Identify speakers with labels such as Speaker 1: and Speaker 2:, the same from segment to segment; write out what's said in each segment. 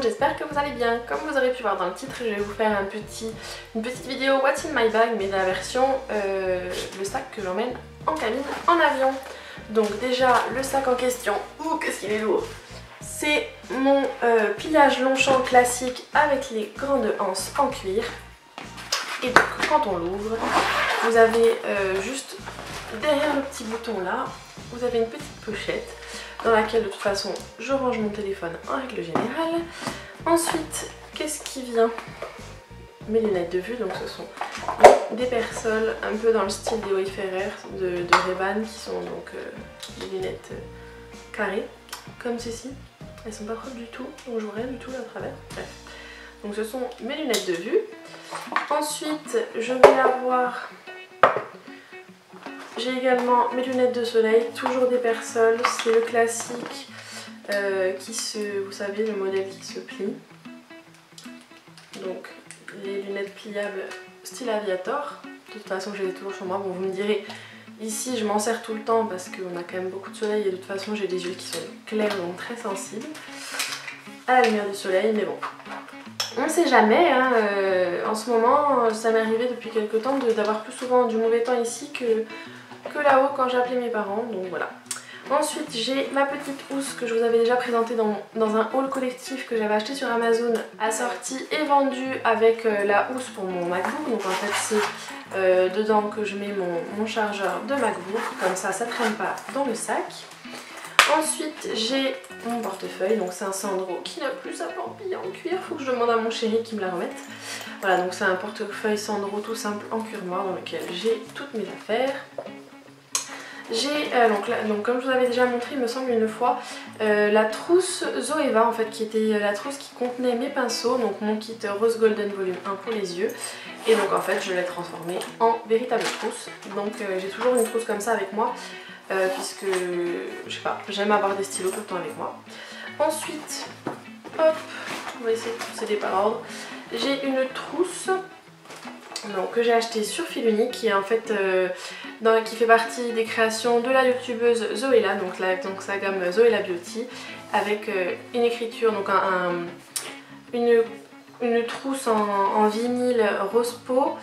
Speaker 1: monde, j'espère que vous allez bien. Comme vous aurez pu voir dans le titre, je vais vous faire une petite vidéo What's in my bag, mais de la version le sac que j'emmène en cabine en avion. Donc déjà, le sac en question, ouh qu'est-ce qu'il est lourd. C'est mon pliage Longchamp classique avec les grandes anses en cuir. Et donc quand on l'ouvre, vous avez juste derrière le petit bouton là, vous avez une petite pochette dans laquelle de toute façon je range mon téléphone en règle générale. Ensuite, qu'est-ce qui vient? Mes lunettes de vue, donc ce sont des Persol un peu dans le style des Wayfarer de Ray-Ban, qui sont donc des lunettes carrées comme ceci. Elles sont pas propres du tout, donc je vois rien du tout à travers. Bref, donc ce sont mes lunettes de vue. Ensuite, je vais avoir, j'ai également mes lunettes de soleil, toujours des Persol, c'est le classique vous savez, le modèle qui se plie. Donc les lunettes pliables style Aviator. De toute façon, je les ai toujours sur moi. Bon, vous me direz, ici je m'en sers tout le temps parce qu'on a quand même beaucoup de soleil et de toute façon j'ai des yeux qui sont clairs donc très sensibles à la lumière du soleil, mais bon. On ne sait jamais, hein. En ce moment ça m'est arrivé depuis quelques temps d'avoir plus souvent du mauvais temps ici que là-haut quand j'ai appelé mes parents, donc voilà. Ensuite j'ai ma petite housse que je vous avais déjà présentée dans un haul collectif que j'avais acheté sur Amazon, assortie et vendue avec la housse pour mon MacBook. Donc en fait c'est dedans que je mets mon chargeur de MacBook, comme ça ça traîne pas dans le sac. Ensuite j'ai mon portefeuille, donc c'est un Sandro qui n'a plus sa pampille en cuir, faut que je demande à mon chéri qui me la remette. Voilà, donc c'est un portefeuille Sandro tout simple en cuir noir dans lequel j'ai toutes mes affaires. J'ai donc comme je vous avais déjà montré il me semble une fois, la trousse Zoeva en fait, qui était la trousse qui contenait mes pinceaux, donc mon kit Rose Golden Volume 1 pour les yeux. Et donc en fait je l'ai transformée en véritable trousse, donc j'ai toujours une trousse comme ça avec moi. Puisque, je sais pas, j'aime avoir des stylos tout le temps avec moi. Ensuite, hop, on va essayer de procéder par ordre. J'ai une trousse donc, que j'ai achetée sur Fil Unique, qui est en fait qui fait partie des créations de la youtubeuse Zoéla, donc sa gamme Zoéla Beauty, avec une écriture, donc une trousse en vinyle rose peau,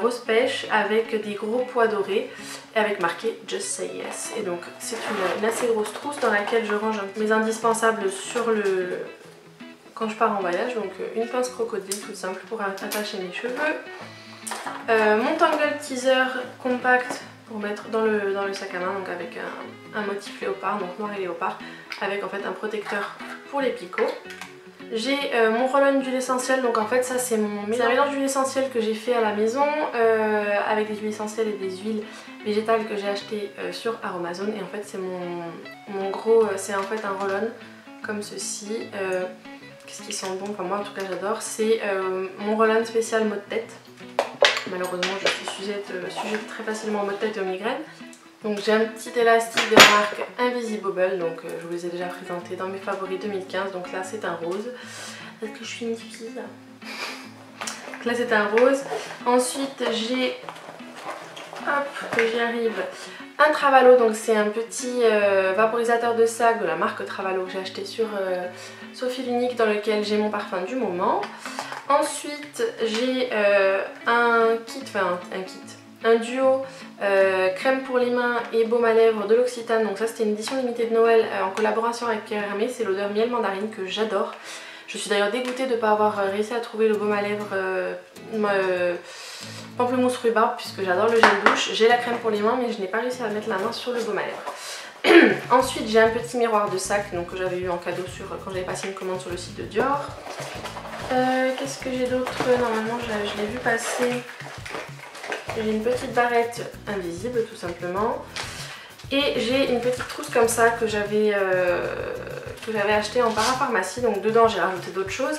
Speaker 1: rose pêche, avec des gros pois dorés et avec marqué Just Say Yes. Et donc c'est une assez grosse trousse dans laquelle je range mes indispensables quand je pars en voyage. Donc une pince crocodile toute simple pour attacher mes cheveux, mon Tangle Teaser compact pour mettre dans le sac à main, donc avec un motif léopard, donc noir et léopard, avec en fait un protecteur pour les picots. J'ai mon roll-on d'huile essentielle, donc en fait ça c'est un mélange d'huile essentielle que j'ai fait à la maison avec des huiles essentielles et des huiles végétales que j'ai acheté sur Aromazone. Et en fait c'est mon gros, c'est en fait un roll-on comme ceci. Qu'est-ce qui sent bon, enfin moi en tout cas j'adore. C'est mon roll-on spécial maux de tête. Malheureusement je suis sujette très facilement aux maux de tête et aux migraines. Donc j'ai un petit élastique de la marque Invisibobble, donc je vous les ai déjà présentés dans mes favoris 2015, donc là c'est un rose. Est-ce que je suis une fille là? Donc là c'est un rose. Ensuite j'ai, hop, que j'y arrive, un Travalo, donc c'est un petit vaporisateur de sac de la marque Travalo que j'ai acheté sur Fil Unique, dans lequel j'ai mon parfum du moment. Ensuite j'ai un duo crème pour les mains et baume à lèvres de l'Occitane. Donc ça c'était une édition limitée de Noël en collaboration avec Pierre Hermé. C'est l'odeur miel mandarine que j'adore. Je suis d'ailleurs dégoûtée de ne pas avoir réussi à trouver le baume à lèvres pamplemousse rhubarbe, puisque j'adore le gel douche. J'ai la crème pour les mains mais je n'ai pas réussi à mettre la main sur le baume à lèvres. Ensuite j'ai un petit miroir de sac, donc, que j'avais eu en cadeau quand j'avais passé une commande sur le site de Dior. Qu'est-ce que j'ai d'autre? Normalement je l'ai vu passer. J'ai une petite barrette invisible tout simplement. Et j'ai une petite trousse comme ça que j'avais acheté en parapharmacie. Donc dedans j'ai rajouté d'autres choses.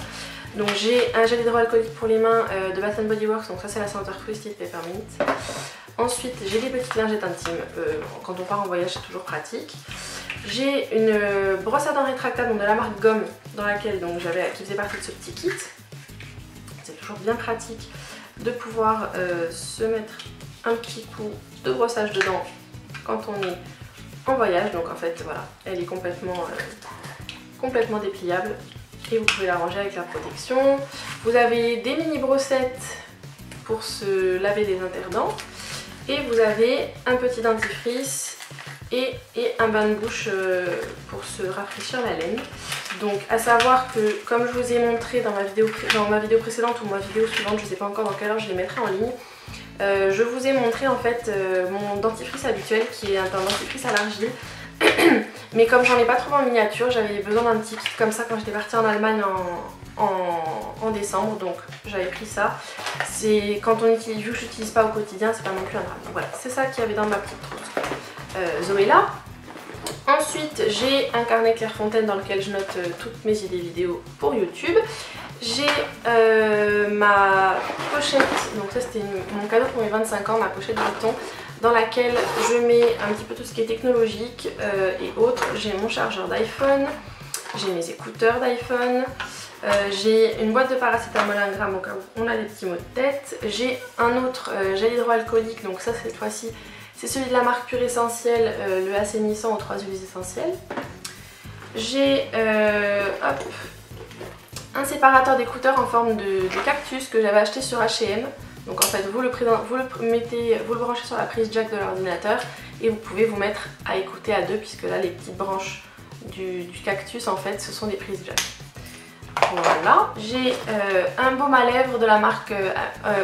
Speaker 1: Donc j'ai un gel hydroalcoolique pour les mains de Bath & Body Works. Donc ça c'est la senteur Twisted Peppermint. Ensuite j'ai des petites lingettes intimes. Quand on part en voyage c'est toujours pratique. J'ai une brosse à dents rétractable donc de la marque Gomme, dans laquelle donc qui faisait partie de ce petit kit. C'est toujours bien pratique de pouvoir se mettre un petit coup de brossage de dents quand on est en voyage. Donc en fait voilà, elle est complètement dépliable et vous pouvez la ranger avec la protection. Vous avez des mini brossettes pour se laver les interdents et vous avez un petit dentifrice et un bain de bouche pour se rafraîchir la laine. Donc à savoir que comme je vous ai montré dans ma vidéo précédente ou ma vidéo suivante, je ne sais pas encore dans quelle heure je les mettrai en ligne, je vous ai montré en fait mon dentifrice habituel qui est un dentifrice à l'argile. Mais comme j'en ai pas trouvé en miniature, j'avais besoin d'un petit kit comme ça quand j'étais partie en Allemagne en décembre, donc j'avais pris ça. C'est quand on utilise, vu que je l'utilise pas au quotidien, c'est pas non plus un drame. Donc voilà, c'est ça qu'il y avait dans ma petite trousse Zoéla. Ensuite, j'ai un carnet Clairefontaine dans lequel je note toutes mes idées vidéo pour YouTube. J'ai ma pochette, donc ça c'était mon cadeau pour mes 25 ans, ma pochette Vuitton, dans laquelle je mets un petit peu tout ce qui est technologique et autres. J'ai mon chargeur d'iPhone, j'ai mes écouteurs d'iPhone, j'ai une boîte de paracétamol 1 gramme au cas où on a des petits maux de tête. J'ai un autre gel hydroalcoolique, donc ça cette fois-ci c'est celui de la marque Pure Essentiel, le assainissant aux 3 huiles essentielles. J'ai un séparateur d'écouteurs en forme de cactus que j'avais acheté sur H&M. Donc en fait vous le branchez sur la prise jack de l'ordinateur et vous pouvez vous mettre à écouter à deux, puisque là les petites branches du cactus en fait ce sont des prises jack. Voilà, j'ai un baume à lèvres de la marque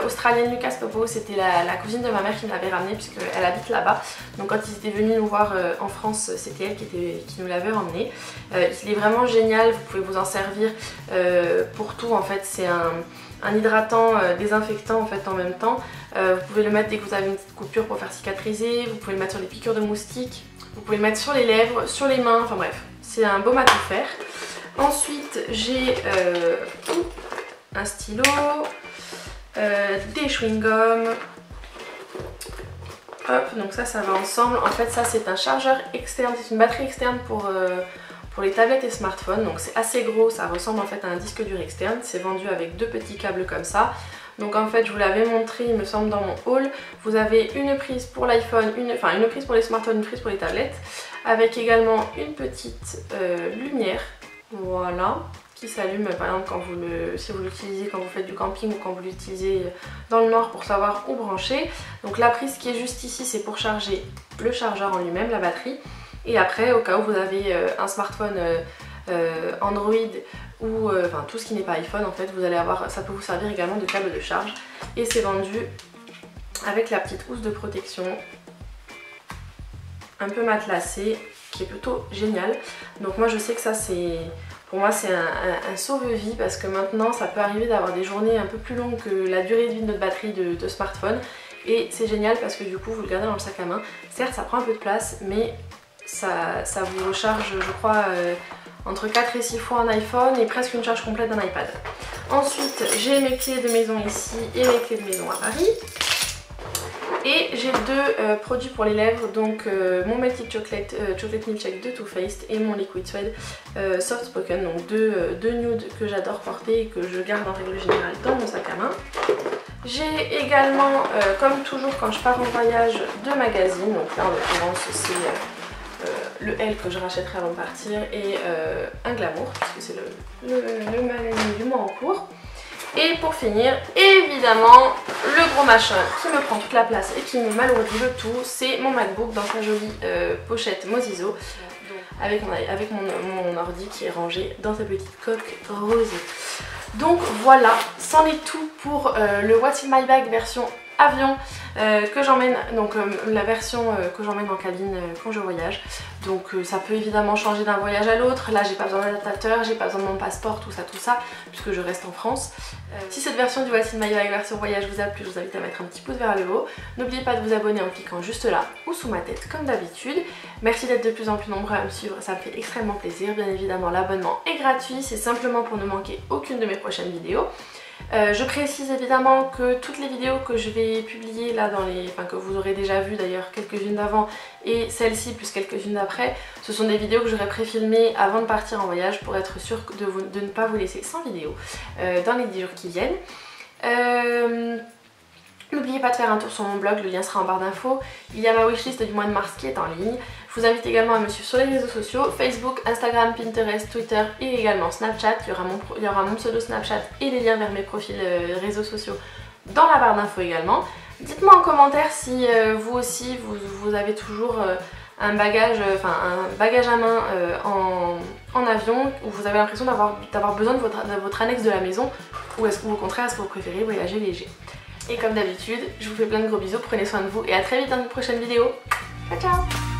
Speaker 1: australienne Lucas Popo. C'était la cousine de ma mère qui me l'avait ramené puisqu'elle habite là-bas. Donc quand ils étaient venus nous voir en France, c'était elle qui nous l'avait emmené. Il est vraiment génial, vous pouvez vous en servir pour tout en fait. C'est un hydratant désinfectant en fait en même temps. Vous pouvez le mettre dès que vous avez une petite coupure pour faire cicatriser. Vous pouvez le mettre sur les piqûres de moustiques. Vous pouvez le mettre sur les lèvres, sur les mains, enfin bref. C'est un baume à tout faire. Ensuite, j'ai un stylo, des chewing-gums. Hop, donc ça va ensemble. En fait, ça c'est un chargeur externe, c'est une batterie externe pour les tablettes et smartphones. Donc c'est assez gros, ça ressemble en fait à un disque dur externe. C'est vendu avec deux petits câbles comme ça. Donc en fait, je vous l'avais montré, il me semble, dans mon haul. Vous avez une prise pour l'iPhone, une prise pour les smartphones, une prise pour les tablettes, avec également une petite lumière. Voilà, qui s'allume par exemple si vous l'utilisez quand vous faites du camping ou quand vous l'utilisez dans le noir pour savoir où brancher. Donc la prise qui est juste ici, c'est pour charger le chargeur en lui-même, la batterie. Et après, au cas où vous avez un smartphone Android ou tout ce qui n'est pas iPhone, en fait, vous allez avoir, ça peut vous servir également de câble de charge. Et c'est vendu avec la petite housse de protection un peu matelassée, qui est plutôt génial. Donc moi je sais que ça pour moi c'est un sauve-vie, parce que maintenant ça peut arriver d'avoir des journées un peu plus longues que la durée de vie de notre batterie de smartphone, et c'est génial parce que du coup vous le gardez dans le sac à main. Certes ça prend un peu de place, mais ça vous recharge je crois entre 4 et 6 fois un iPhone et presque une charge complète d'un iPad. Ensuite j'ai mes clés de maison ici et mes clés de maison à Paris. Et j'ai deux produits pour les lèvres, donc mon Melted Chocolate Milkshake de Too Faced et mon Liquid Suede Soft Spoken, donc deux nudes que j'adore porter et que je garde en règle générale dans mon sac à main. J'ai également, comme toujours quand je pars en voyage, deux magazines, donc là en l'occurrence c'est le Elle que je rachèterai avant de partir et un Glamour, puisque c'est le magazine du mois en cours. Et pour finir, évidemment, le gros machin qui me prend toute la place et qui me m'alourdit le tout, c'est mon MacBook dans sa jolie pochette Mozizo, avec mon ordi qui est rangé dans sa petite coque rosée. Donc voilà, c'en est tout pour le What's in my bag version avion que j'emmène, donc la version que j'emmène en cabine quand je voyage. Donc ça peut évidemment changer d'un voyage à l'autre. Là j'ai pas besoin d'adaptateur, j'ai pas besoin de mon passeport, tout ça, puisque je reste en France. Si cette version du What's in my bag version voyage vous a plu, je vous invite à mettre un petit pouce vers le haut. N'oubliez pas de vous abonner en cliquant juste là ou sous ma tête comme d'habitude. Merci d'être de plus en plus nombreux à me suivre, ça me fait extrêmement plaisir. Bien évidemment l'abonnement est gratuit, c'est simplement pour ne manquer aucune de mes prochaines vidéos. Je précise évidemment que toutes les vidéos que je vais publier là que vous aurez déjà vu d'ailleurs quelques-unes d'avant et celle-ci plus quelques-unes d'après, ce sont des vidéos que j'aurais préfilmées avant de partir en voyage pour être sûre de ne pas vous laisser sans vidéo dans les 10 jours qui viennent. N'oubliez pas de faire un tour sur mon blog, le lien sera en barre d'infos. Il y a ma wishlist du mois de mars qui est en ligne. Je vous invite également à me suivre sur les réseaux sociaux, Facebook, Instagram, Pinterest, Twitter et également Snapchat. Il y aura mon pseudo Snapchat et les liens vers mes profils réseaux sociaux dans la barre d'infos également. Dites-moi en commentaire si vous aussi vous avez toujours un bagage à main en avion, où vous avez l'impression d'avoir besoin de votre annexe de la maison, ou au contraire est-ce que vous préférez voyager léger. Et comme d'habitude, je vous fais plein de gros bisous, prenez soin de vous et à très vite dans une prochaine vidéo. Ciao ciao.